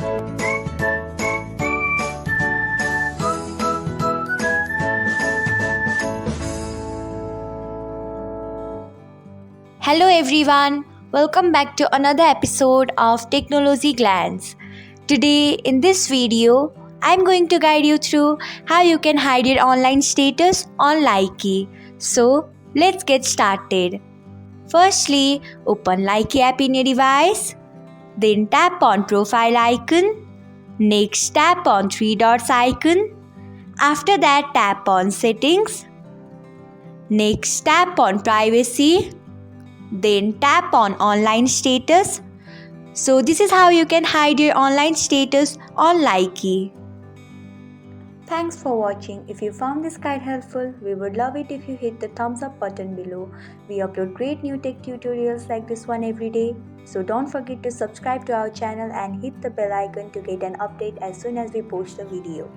Hello everyone, welcome back to another episode of Technologyglance. Today in this video, I'm going to guide you through how you can hide your online status on Likee. So, let's get started. Firstly, open Likee app in your device. Then tap on profile icon. Next, tap on three dots icon. After that, tap on settings. Next, tap on privacy. Then tap on online status. So this is how you can hide your online status on Likee. Thanks for watching. If you found this guide helpful, we would love it if you hit the thumbs up button below. We upload great new tech tutorials like this one every day. So don't forget to subscribe to our channel and hit the bell icon to get an update as soon as we post a video.